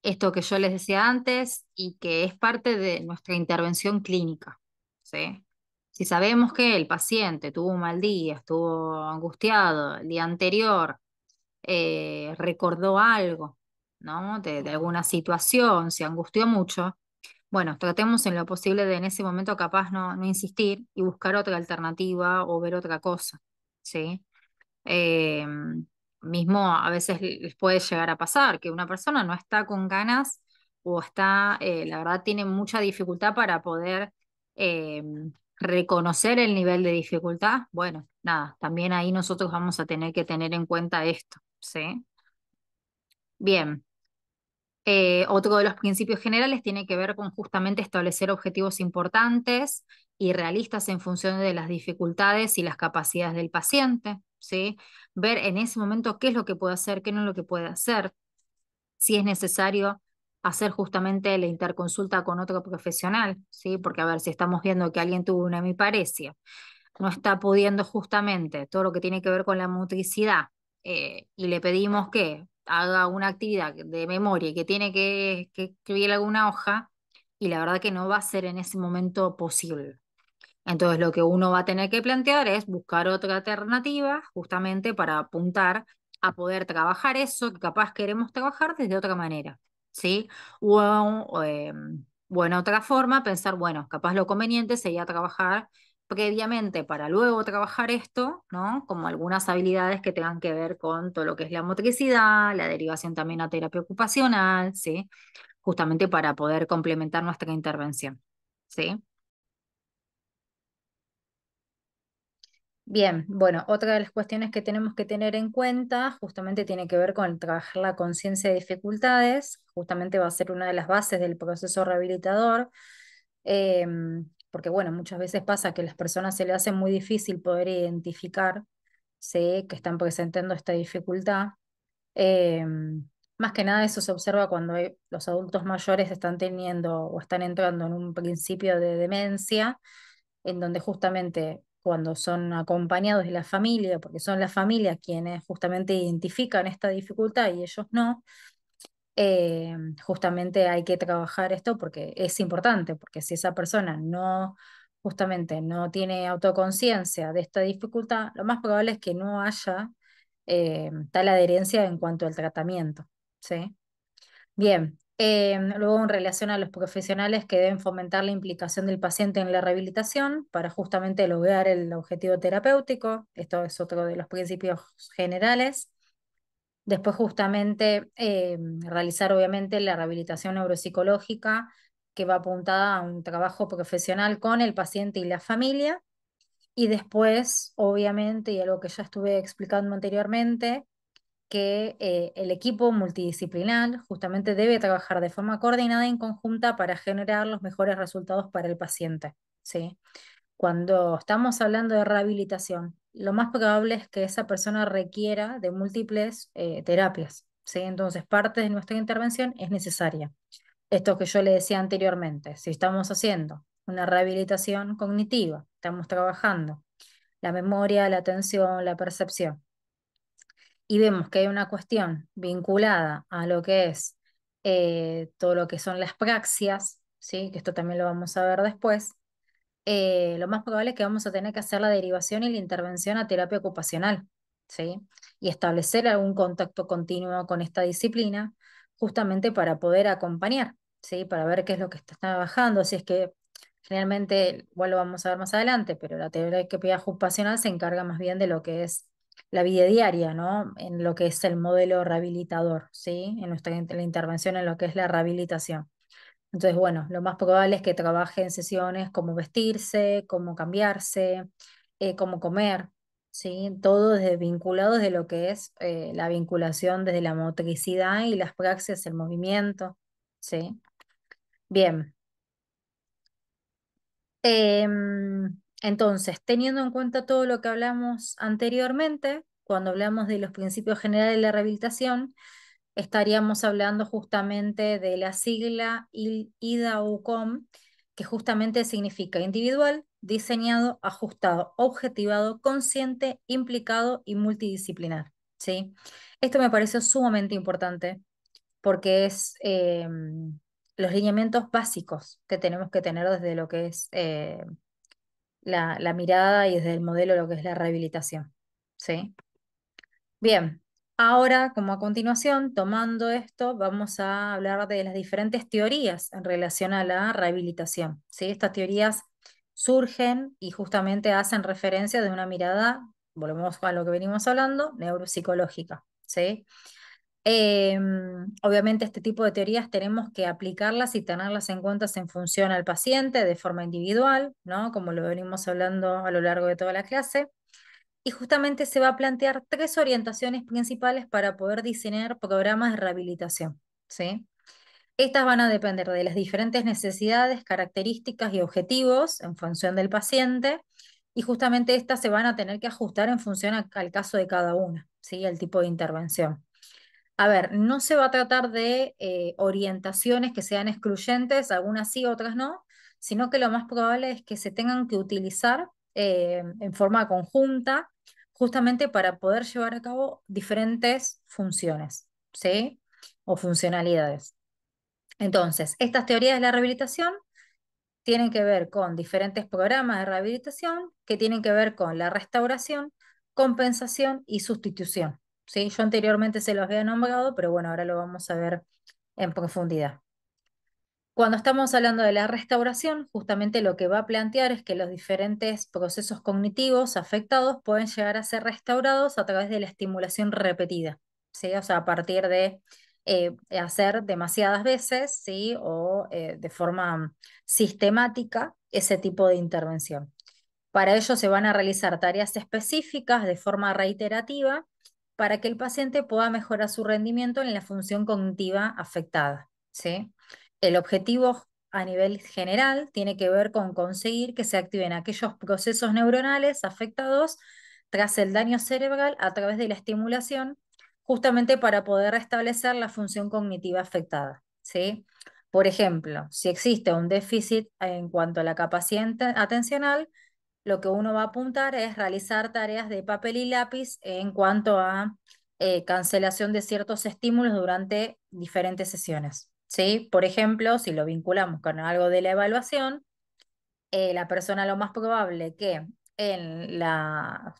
esto que yo les decía antes y que es parte de nuestra intervención clínica, ¿sí? Si sabemos que el paciente tuvo un mal día, estuvo angustiado el día anterior, recordó algo, ¿no? De alguna situación, se angustió mucho. Bueno, tratemos en lo posible de en ese momento capaz no insistir y buscar otra alternativa o ver otra cosa, ¿sí? Eh, Mismo a veces les puede llegar a pasar que una persona no está con ganas o está, la verdad, tiene mucha dificultad para poder eh, reconocer el nivel de dificultad. Bueno, nada, también ahí nosotros vamos a tener que tener en cuenta esto, ¿sí? Bien. Otro de los principios generales tiene que ver con justamente establecer objetivos importantes y realistas en función de las dificultades y las capacidades del paciente, ¿sí? Ver en ese momento qué es lo que puede hacer, qué no es lo que puede hacer, si es necesario hacer justamente la interconsulta con otro profesional, ¿sí? Porque a ver, si estamos viendo que alguien tuvo una hemiparesia, no está pudiendo justamente todo lo que tiene que ver con la motricidad, y le pedimos que haga una actividad de memoria y que tiene que escribir alguna hoja, y la verdad que no va a ser en ese momento posible. Entonces lo que uno va a tener que plantear es buscar otra alternativa justamente para apuntar a poder trabajar eso que capaz queremos trabajar desde otra manera, ¿sí? O en otra forma pensar, bueno, capaz lo conveniente sería trabajar previamente para luego trabajar esto, ¿no? Como algunas habilidades que tengan que ver con todo lo que es la motricidad, la derivación también a terapia ocupacional, ¿sí? Justamente para poder complementar nuestra intervención, ¿sí? Bien, bueno, otra de las cuestiones que tenemos que tener en cuenta justamente tiene que ver con trabajar la conciencia de dificultades, justamente va a ser una de las bases del proceso rehabilitador, porque bueno, muchas veces pasa que a las personas se les hace muy difícil poder identificar, ¿sí?, que están presentando esta dificultad. Más que nada eso se observa cuando los adultos mayores están teniendo o están entrando en un principio de demencia, en donde justamente cuando son acompañados de la familia, porque son la familia quienes justamente identifican esta dificultad y ellos no, justamente hay que trabajar esto porque es importante, porque si esa persona no, justamente no tiene autoconciencia de esta dificultad, lo más probable es que no haya tal adherencia en cuanto al tratamiento, ¿sí? Bien, luego en relación a los profesionales que deben fomentar la implicación del paciente en la rehabilitación para justamente lograr el objetivo terapéutico, esto es otro de los principios generales. Después justamente realizar obviamente la rehabilitación neuropsicológica que va apuntada a un trabajo profesional con el paciente y la familia. Y después, obviamente, y algo que ya estuve explicando anteriormente, que el equipo multidisciplinar justamente debe trabajar de forma coordinada y en conjunta para generar los mejores resultados para el paciente, ¿sí? Cuando estamos hablando de rehabilitación, lo más probable es que esa persona requiera de múltiples terapias, ¿sí? Entonces, parte de nuestra intervención es necesaria. Esto que yo le decía anteriormente, si estamos haciendo una rehabilitación cognitiva, estamos trabajando la memoria, la atención, la percepción, y vemos que hay una cuestión vinculada a lo que es todo lo que son las praxias, ¿sí? Que esto también lo vamos a ver después, lo más probable es que vamos a tener que hacer la derivación y la intervención a terapia ocupacional, ¿sí? Y establecer algún contacto continuo con esta disciplina, justamente para poder acompañar, ¿sí? Para ver qué es lo que está trabajando, si es que generalmente, igual lo vamos a ver más adelante, pero la terapia ocupacional se encarga más bien de lo que es la vida diaria, ¿no? En lo que es el modelo rehabilitador, ¿sí? En la intervención en lo que es la rehabilitación. Entonces, bueno, lo más probable es que trabaje en sesiones como vestirse, cómo cambiarse, cómo comer, ¿sí? Todo desde vinculado desde lo que es la vinculación desde la motricidad y las praxias, el movimiento, ¿sí? Bien. Entonces, teniendo en cuenta todo lo que hablamos anteriormente, cuando hablamos de los principios generales de la rehabilitación, estaríamos hablando justamente de la sigla IDA-UCOM, que justamente significa individual, diseñado, ajustado, objetivado, consciente, implicado y multidisciplinar. ¿sí? Esto me pareció sumamente importante porque es los lineamientos básicos que tenemos que tener desde lo que es la mirada y desde el modelo lo que es la rehabilitación, ¿sí? Bien, ahora como a continuación, tomando esto, vamos a hablar de las diferentes teorías en relación a la rehabilitación, ¿sí? Estas teorías surgen y justamente hacen referencia de una mirada, volvemos a lo que venimos hablando, neuropsicológica, ¿sí? Obviamente este tipo de teorías tenemos que aplicarlas y tenerlas en cuenta en función al paciente de forma individual, ¿no? Como lo venimos hablando a lo largo de toda la clase. Y justamente se va a plantear tres orientaciones principales para poder diseñar programas de rehabilitación, ¿sí? Estas van a depender de las diferentes necesidades, características y objetivos en función del paciente, y justamente estas se van a tener que ajustar en función al caso de cada una, ¿sí? El tipo de intervención. A ver, no se va a tratar de orientaciones que sean excluyentes, algunas sí, otras no, sino que lo más probable es que se tengan que utilizar en forma conjunta, justamente para poder llevar a cabo diferentes funciones, ¿sí? O funcionalidades. Entonces, estas teorías de la rehabilitación tienen que ver con diferentes programas de rehabilitación que tienen que ver con la restauración, compensación y sustitución. ¿Sí? Yo anteriormente se los había nombrado, pero bueno, ahora lo vamos a ver en profundidad. Cuando estamos hablando de la restauración, justamente lo que va a plantear es que los diferentes procesos cognitivos afectados pueden llegar a ser restaurados a través de la estimulación repetida, ¿sí? O sea, a partir de hacer demasiadas veces, ¿sí? O de forma sistemática ese tipo de intervención. Para ello se van a realizar tareas específicas de forma reiterativa para que el paciente pueda mejorar su rendimiento en la función cognitiva afectada, ¿sí? El objetivo a nivel general tiene que ver con conseguir que se activen aquellos procesos neuronales afectados tras el daño cerebral a través de la estimulación, justamente para poder restablecer la función cognitiva afectada, ¿sí? Por ejemplo, si existe un déficit en cuanto a la capacidad atencional, lo que uno va a apuntar es realizar tareas de papel y lápiz en cuanto a cancelación de ciertos estímulos durante diferentes sesiones, ¿sí? Por ejemplo, si lo vinculamos con algo de la evaluación, la persona lo más probable que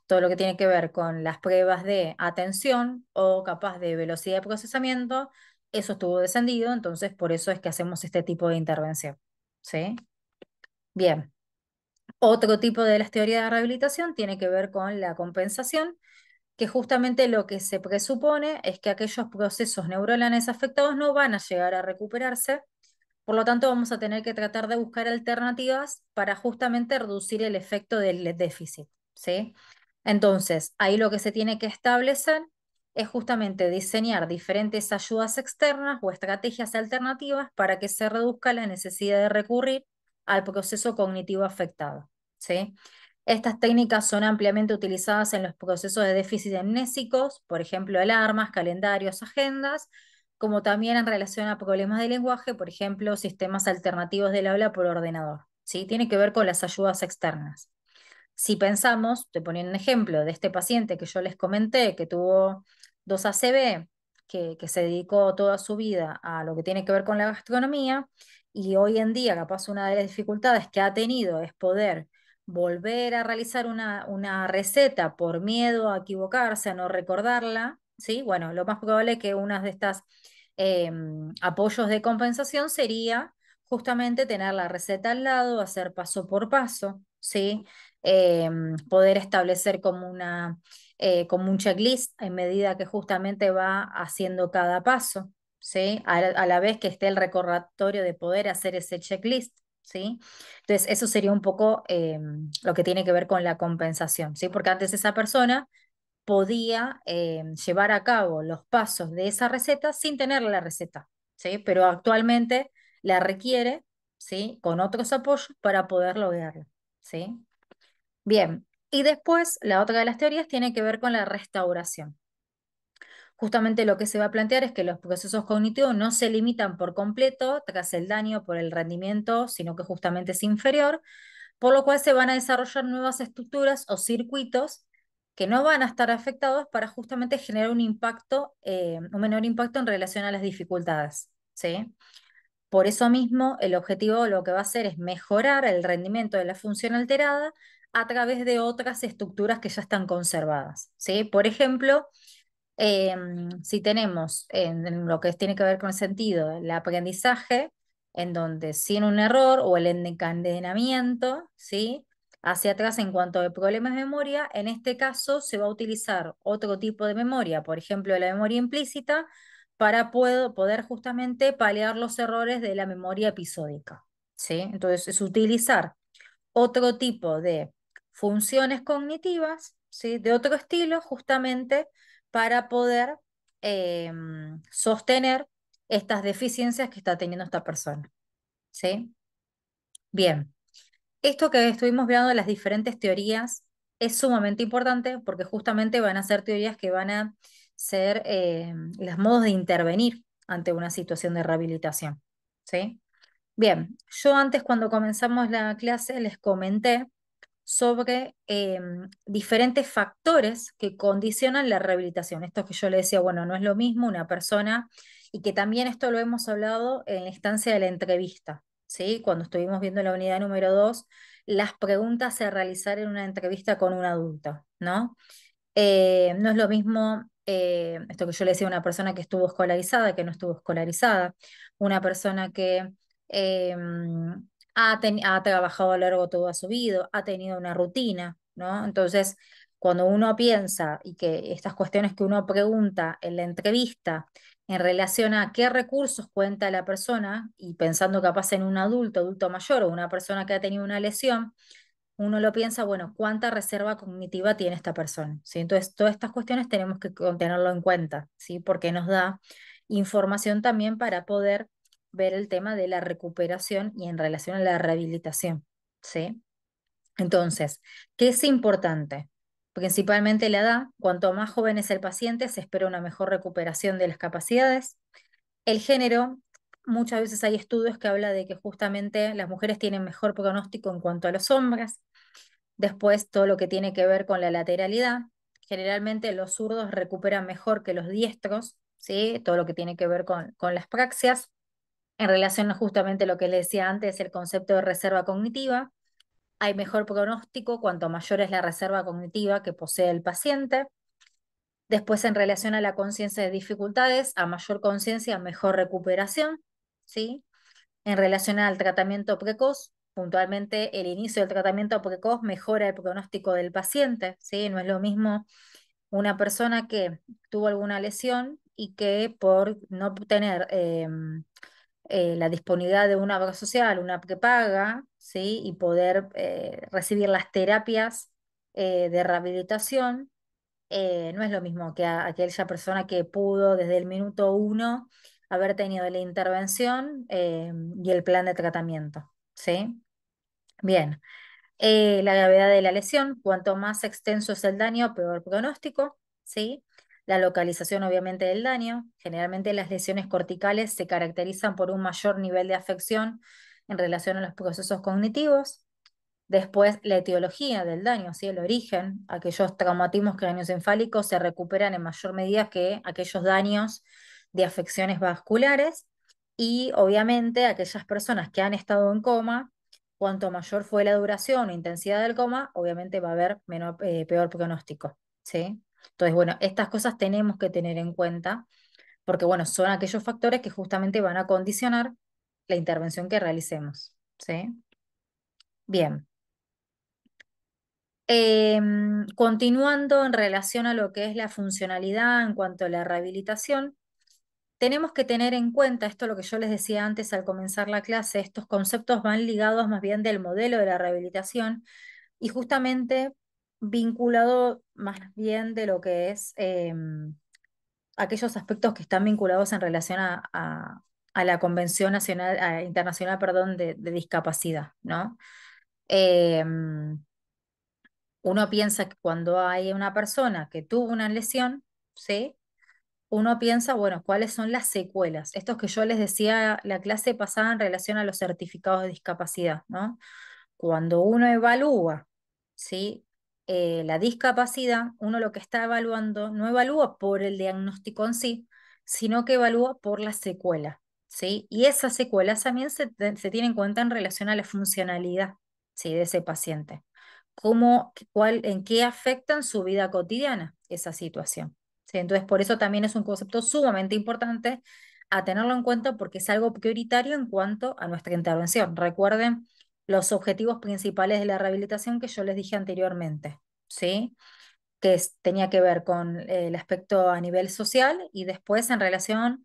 todo lo que tiene que ver con las pruebas de atención o capaz de velocidad de procesamiento, eso estuvo descendido, entonces por eso es que hacemos este tipo de intervención, ¿sí? Bien. Otro tipo de las teorías de rehabilitación tiene que ver con la compensación, que justamente lo que se presupone es que aquellos procesos neuronales afectados no van a llegar a recuperarse, por lo tanto vamos a tener que tratar de buscar alternativas para justamente reducir el efecto del déficit, ¿sí? Entonces, ahí lo que se tiene que establecer es justamente diseñar diferentes ayudas externas o estrategias alternativas para que se reduzca la necesidad de recurrir al proceso cognitivo afectado, ¿sí? Estas técnicas son ampliamente utilizadas en los procesos de déficit amnésicos, por ejemplo, alarmas, calendarios, agendas, como también en relación a problemas de lenguaje, por ejemplo, sistemas alternativos del habla por ordenador, ¿sí? Tiene que ver con las ayudas externas. Si pensamos, te ponía un ejemplo de este paciente que yo les comenté, que tuvo 2 ACV, que se dedicó toda su vida a lo que tiene que ver con la gastronomía, y hoy en día capaz una de las dificultades que ha tenido es poder volver a realizar una receta por miedo a equivocarse, a no recordarla, ¿sí? Bueno, lo más probable es que una de estas apoyos de compensación sería justamente tener la receta al lado, hacer paso por paso, ¿sí? Poder establecer como un checklist en medida que justamente va haciendo cada paso, ¿sí? A la vez que esté el recordatorio de poder hacer ese checklist, ¿sí? Entonces, eso sería un poco lo que tiene que ver con la compensación, ¿sí? Porque antes esa persona podía llevar a cabo los pasos de esa receta sin tener la receta, ¿sí? Pero actualmente la requiere, ¿sí? Con otros apoyos para poder lograrlo, ¿sí? Bien, y después la otra de las teorías tiene que ver con la restauración. Justamente lo que se va a plantear es que los procesos cognitivos no se limitan por completo tras el daño por el rendimiento, sino que justamente es inferior, por lo cual se van a desarrollar nuevas estructuras o circuitos que no van a estar afectados para justamente generar un impacto, un menor impacto en relación a las dificultades, ¿sí? Por eso mismo, el objetivo lo que va a hacer es mejorar el rendimiento de la función alterada a través de otras estructuras que ya están conservadas, ¿sí? Por ejemplo, si tenemos en lo que tiene que ver con el sentido, el aprendizaje, en donde sin un error o el encadenamiento, ¿sí? Hacia atrás en cuanto a problemas de memoria, en este caso se va a utilizar otro tipo de memoria, por ejemplo, la memoria implícita, para poder justamente paliar los errores de la memoria episódica, ¿sí? Entonces, es utilizar otro tipo de funciones cognitivas, ¿sí? De otro estilo, justamente para poder sostener estas deficiencias que está teniendo esta persona, ¿sí? Bien, esto que estuvimos viendo de las diferentes teorías es sumamente importante porque justamente van a ser teorías que van a ser los modos de intervenir ante una situación de rehabilitación, ¿sí? Bien, yo antes cuando comenzamos la clase les comenté sobre diferentes factores que condicionan la rehabilitación. Esto que yo le decía, bueno, no es lo mismo una persona, y que también esto lo hemos hablado en la instancia de la entrevista, ¿sí? Cuando estuvimos viendo la unidad número 2, las preguntas a realizar en una entrevista con un adulto, ¿no? No es lo mismo esto que yo le decía, una persona que estuvo escolarizada, que no estuvo escolarizada, una persona que eh, ha trabajado a lo largo de toda su vida, ha tenido una rutina, ¿no? Entonces, cuando uno piensa y que estas cuestiones que uno pregunta en la entrevista en relación a qué recursos cuenta la persona, y pensando capaz en un adulto, adulto mayor o una persona que ha tenido una lesión, uno lo piensa, bueno, ¿cuánta reserva cognitiva tiene esta persona? ¿Sí? Entonces, todas estas cuestiones tenemos que tenerlo en cuenta, ¿sí? Porque nos da información también para poder ver el tema de la recuperación y en relación a la rehabilitación, ¿sí? Entonces, ¿qué es importante? Principalmente la edad. Cuanto más joven es el paciente, se espera una mejor recuperación de las capacidades. El género, muchas veces hay estudios que hablan de que justamente las mujeres tienen mejor pronóstico en cuanto a los hombres. Después, todo lo que tiene que ver con la lateralidad. Generalmente los zurdos recuperan mejor que los diestros, ¿sí? Todo lo que tiene que ver con las praxias. En relación a justamente lo que le decía antes, el concepto de reserva cognitiva. Hay mejor pronóstico cuanto mayor es la reserva cognitiva que posee el paciente. Después, en relación a la conciencia de dificultades, a mayor conciencia, mejor recuperación, ¿sí? En relación al tratamiento precoz, puntualmente el inicio del tratamiento precoz mejora el pronóstico del paciente, ¿sí? No es lo mismo una persona que tuvo alguna lesión y que por no tener la disponibilidad de una obra social, una prepaga, ¿sí? Y poder recibir las terapias de rehabilitación, no es lo mismo que aquella persona que pudo desde el minuto uno haber tenido la intervención y el plan de tratamiento, ¿sí? Bien, la gravedad de la lesión, cuanto más extenso es el daño, peor pronóstico, ¿sí? La localización obviamente del daño, generalmente las lesiones corticales se caracterizan por un mayor nivel de afección en relación a los procesos cognitivos. Después, la etiología del daño, ¿sí? El origen, aquellos traumatismos craneoencefálicos se recuperan en mayor medida que aquellos daños de afecciones vasculares, y obviamente aquellas personas que han estado en coma, cuanto mayor fue la duración o intensidad del coma, obviamente va a haber peor pronóstico, ¿sí? Entonces, bueno, estas cosas tenemos que tener en cuenta porque, bueno, son aquellos factores que justamente van a condicionar la intervención que realicemos, ¿sí? Bien. Continuando en relación a lo que es la funcionalidad en cuanto a la rehabilitación, tenemos que tener en cuenta esto, lo que yo les decía antes al comenzar la clase, estos conceptos van ligados más bien del modelo de la rehabilitación y justamente vinculado más bien de lo que es aquellos aspectos que están vinculados en relación a la Convención Nacional, Internacional, perdón, de discapacidad, ¿no? Em, Uno piensa que cuando hay una persona que tuvo una lesión, ¿sí? Uno piensa, bueno, ¿cuáles son las secuelas? Estos que yo les decía la clase pasada en relación a los certificados de discapacidad, ¿no? Cuando uno evalúa, ¿sí? la discapacidad, uno lo que está evaluando no evalúa por el diagnóstico en sí, sino que evalúa por la secuela, ¿sí? Y esas secuelas también se tienen en cuenta en relación a la funcionalidad, ¿sí? De ese paciente. En qué afectan su vida cotidiana esa situación, ¿sí? Entonces, por eso también es un concepto sumamente importante a tenerlo en cuenta porque es algo prioritario en cuanto a nuestra intervención. Recuerden los objetivos principales de la rehabilitación que yo les dije anteriormente, ¿sí? Tenía que ver con el aspecto a nivel social y después en relación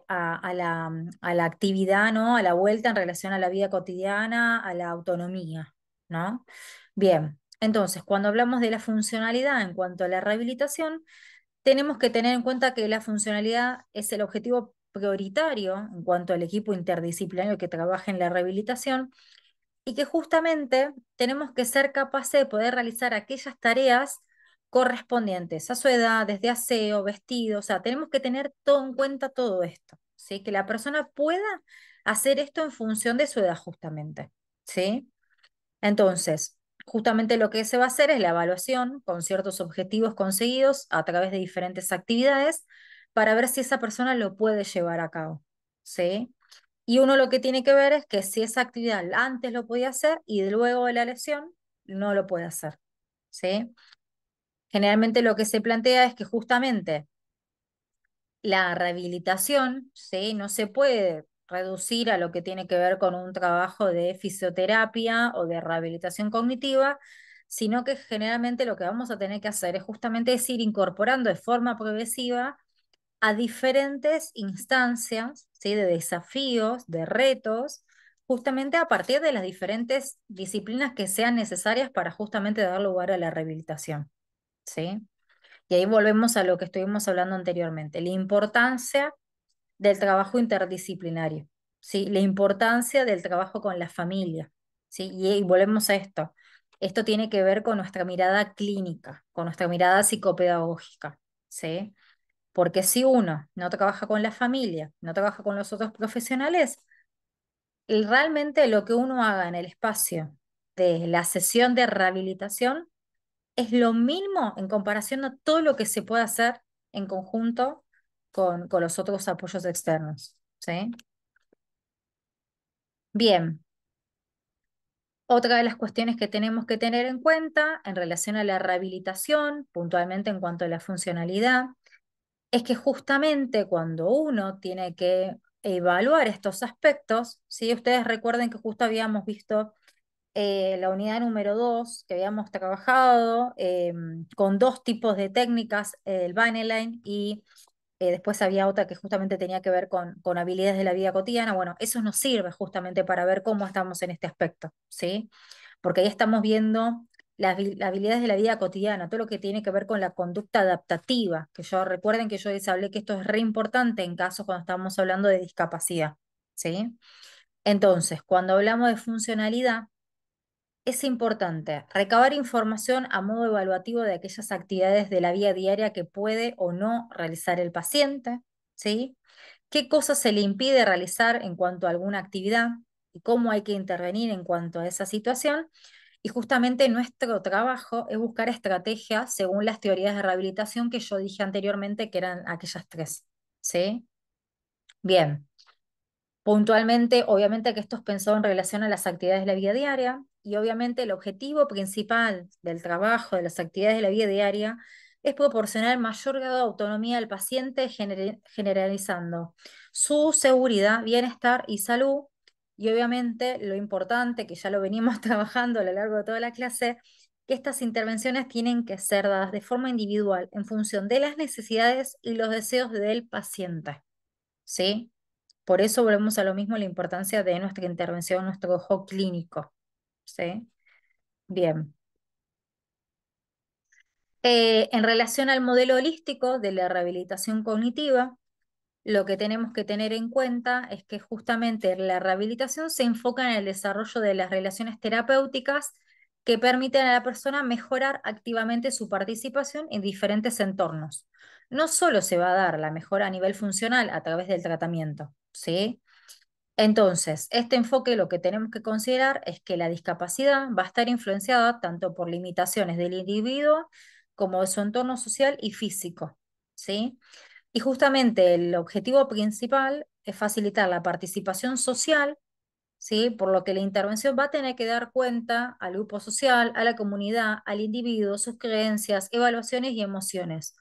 a la actividad, ¿no? A la vuelta en relación a la vida cotidiana, a la autonomía, ¿no? Bien, entonces, cuando hablamos de la funcionalidad en cuanto a la rehabilitación, tenemos que tener en cuenta que la funcionalidad es el objetivo prioritario en cuanto al equipo interdisciplinario que trabaja en la rehabilitación y que justamente tenemos que ser capaces de poder realizar aquellas tareas correspondientes a su edad, desde aseo, vestido, o sea, tenemos que tener todo en cuenta todo esto, ¿sí? Que la persona pueda hacer esto en función de su edad justamente, ¿sí? Entonces, justamente lo que se va a hacer es la evaluación con ciertos objetivos conseguidos a través de diferentes actividades para ver si esa persona lo puede llevar a cabo, ¿sí? Y uno lo que tiene que ver es que si esa actividad antes lo podía hacer y luego de la lesión no lo puede hacer, ¿sí? Generalmente lo que se plantea es que justamente la rehabilitación, ¿sí? No se puede reducir a lo que tiene que ver con un trabajo de fisioterapia o de rehabilitación cognitiva, sino que generalmente lo que vamos a tener que hacer es justamente ir incorporando de forma progresiva a diferentes instancias, ¿sí? De desafíos, de retos, justamente a partir de las diferentes disciplinas que sean necesarias para justamente dar lugar a la rehabilitación, ¿sí? Y ahí volvemos a lo que estuvimos hablando anteriormente, la importancia del trabajo interdisciplinario, ¿sí? La importancia del trabajo con la familia, ¿sí? Y volvemos a esto. Esto tiene que ver con nuestra mirada clínica, con nuestra mirada psicopedagógica, ¿sí? Porque si uno no trabaja con la familia, no trabaja con los otros profesionales, realmente lo que uno haga en el espacio de la sesión de rehabilitación es lo mínimo en comparación a todo lo que se puede hacer en conjunto con los otros apoyos externos, ¿sí? Bien, otra de las cuestiones que tenemos que tener en cuenta en relación a la rehabilitación, puntualmente en cuanto a la funcionalidad, es que justamente cuando uno tiene que evaluar estos aspectos, ¿sí? Ustedes recuerden que justo habíamos visto la unidad número 2 que habíamos trabajado con dos tipos de técnicas, el Baneline y después había otra que justamente tenía que ver con habilidades de la vida cotidiana. Bueno, eso nos sirve justamente para ver cómo estamos en este aspecto, ¿sí? Porque ahí estamos viendo las habilidades de la vida cotidiana, todo lo que tiene que ver con la conducta adaptativa, que yo recuerden que yo les hablé que esto es re importante en casos cuando estamos hablando de discapacidad, ¿sí? Entonces, cuando hablamos de funcionalidad, es importante recabar información a modo evaluativo de aquellas actividades de la vida diaria que puede o no realizar el paciente, ¿sí? ¿Qué cosas se le impide realizar en cuanto a alguna actividad y cómo hay que intervenir en cuanto a esa situación? Y justamente nuestro trabajo es buscar estrategias según las teorías de rehabilitación que yo dije anteriormente, que eran aquellas tres, ¿sí? Bien. Puntualmente, obviamente que esto es pensado en relación a las actividades de la vida diaria y obviamente el objetivo principal del trabajo, de las actividades de la vida diaria, es proporcionar mayor grado de autonomía al paciente generalizando su seguridad, bienestar y salud. Y obviamente lo importante, que ya lo venimos trabajando a lo largo de toda la clase, que estas intervenciones tienen que ser dadas de forma individual en función de las necesidades y los deseos del paciente. ¿Sí? Por eso volvemos a lo mismo, la importancia de nuestra intervención, nuestro ojo clínico. ¿Sí? Bien. En relación al modelo holístico de la rehabilitación cognitiva, lo que tenemos que tener en cuenta es que justamente la rehabilitación se enfoca en el desarrollo de las relaciones terapéuticas que permiten a la persona mejorar activamente su participación en diferentes entornos. No solo se va a dar la mejora a nivel funcional a través del tratamiento, ¿sí? Entonces, este enfoque lo que tenemos que considerar es que la discapacidad va a estar influenciada tanto por limitaciones del individuo como de su entorno social y físico, ¿sí? Y justamente el objetivo principal es facilitar la participación social, ¿sí? Por lo que la intervención va a tener que dar cuenta al grupo social, a la comunidad, al individuo, sus creencias, evaluaciones y emociones.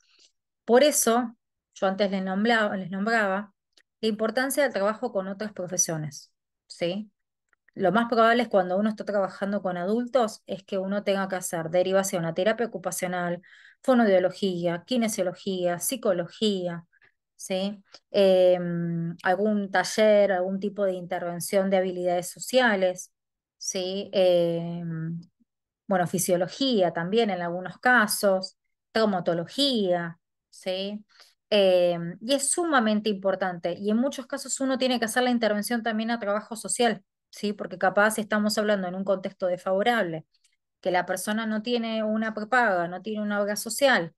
Por eso, yo antes les nombraba la importancia del trabajo con otras profesiones, ¿sí? Lo más probable es cuando uno está trabajando con adultos es que uno tenga que hacer derivación a terapia ocupacional, fonoaudiología, kinesiología, psicología, ¿sí? Algún taller, algún tipo de intervención de habilidades sociales, ¿sí? Bueno, fisiología también en algunos casos, traumatología, ¿sí? Y es sumamente importante. Y en muchos casos uno tiene que hacer la intervención también a trabajo social, ¿sí? Porque capaz estamos hablando en un contexto desfavorable, que la persona no tiene una prepaga, no tiene una obra social,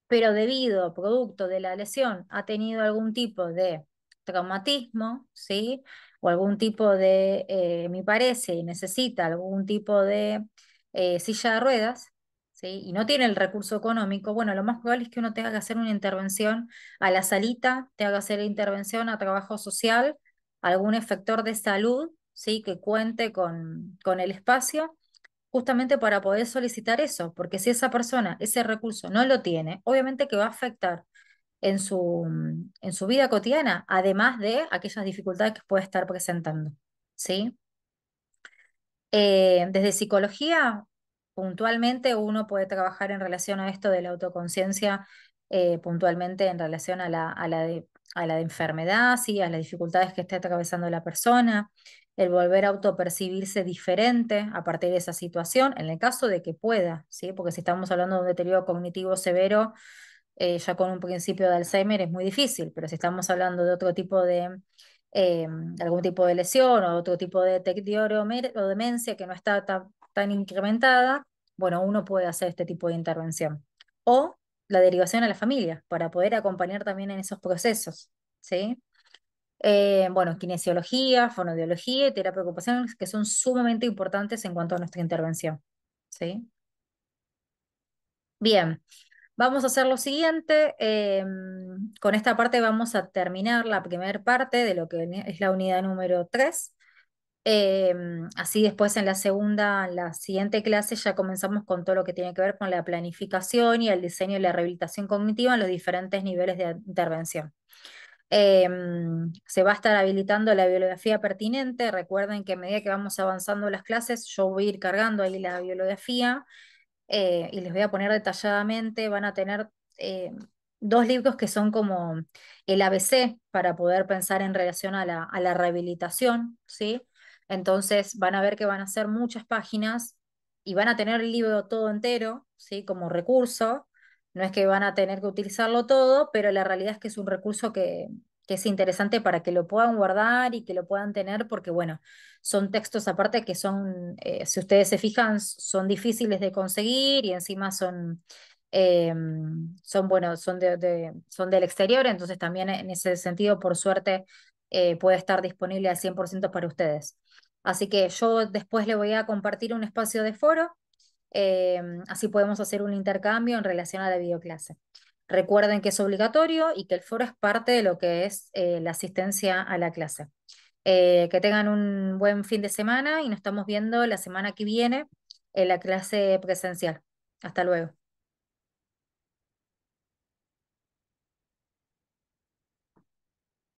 pero debido, producto de la lesión, ha tenido algún tipo de traumatismo, ¿sí? O algún tipo de, me parece, y necesita algún tipo de silla de ruedas, ¿sí? Y no tiene el recurso económico, bueno, lo más probable es que uno tenga que hacer una intervención a la salita, tenga que hacer intervención a trabajo social, algún efector de salud, ¿sí? Que cuente con el espacio justamente para poder solicitar eso, porque si esa persona ese recurso no lo tiene, obviamente que va a afectar en su vida cotidiana, además de aquellas dificultades que puede estar presentando, ¿sí? Desde psicología, puntualmente uno puede trabajar en relación a esto de la autoconciencia, puntualmente en relación a la de enfermedad, ¿sí? A las dificultades que esté atravesando la persona, el volver a autopercibirse diferente a partir de esa situación, en el caso de que pueda, ¿sí? Porque si estamos hablando de un deterioro cognitivo severo, ya con un principio de Alzheimer es muy difícil, pero si estamos hablando de otro tipo eh, algún tipo de lesión o otro tipo de deterioro o demencia que no está tan incrementada, bueno, uno puede hacer este tipo de intervención. O la derivación a la familia, para poder acompañar también en esos procesos, ¿sí? Bueno, kinesiología, fonoaudiología y terapia ocupacional, que son sumamente importantes en cuanto a nuestra intervención, ¿sí? Bien. Vamos a hacer lo siguiente. Con esta parte vamos a terminar la primera parte de lo que es la unidad número 3. Así después en la siguiente clase ya comenzamos con todo lo que tiene que ver con la planificación y el diseño y la rehabilitación cognitiva en los diferentes niveles de intervención. Se va a estar habilitando la bibliografía pertinente. Recuerden que a medida que vamos avanzando las clases, yo voy a ir cargando ahí la bibliografía y les voy a poner detalladamente, van a tener eh, dos libros que son como el ABC para poder pensar en relación a la rehabilitación, ¿sí? Entonces van a ver que van a ser muchas páginas y van a tener el libro todo entero, ¿sí? Como recurso. No es que van a tener que utilizarlo todo, pero la realidad es que es un recurso que es interesante para que lo puedan guardar y que lo puedan tener, porque bueno, son textos aparte que son, si ustedes se fijan, son difíciles de conseguir y encima eh, bueno, son del exterior, entonces también en ese sentido, por suerte, puede estar disponible al 100% para ustedes. Así que yo después le voy a compartir un espacio de foro, así podemos hacer un intercambio en relación a la videoclase. Recuerden que es obligatorio y que el foro es parte de lo que es la asistencia a la clase. Que tengan un buen fin de semana y nos estamos viendo la semana que viene en la clase presencial. Hasta luego.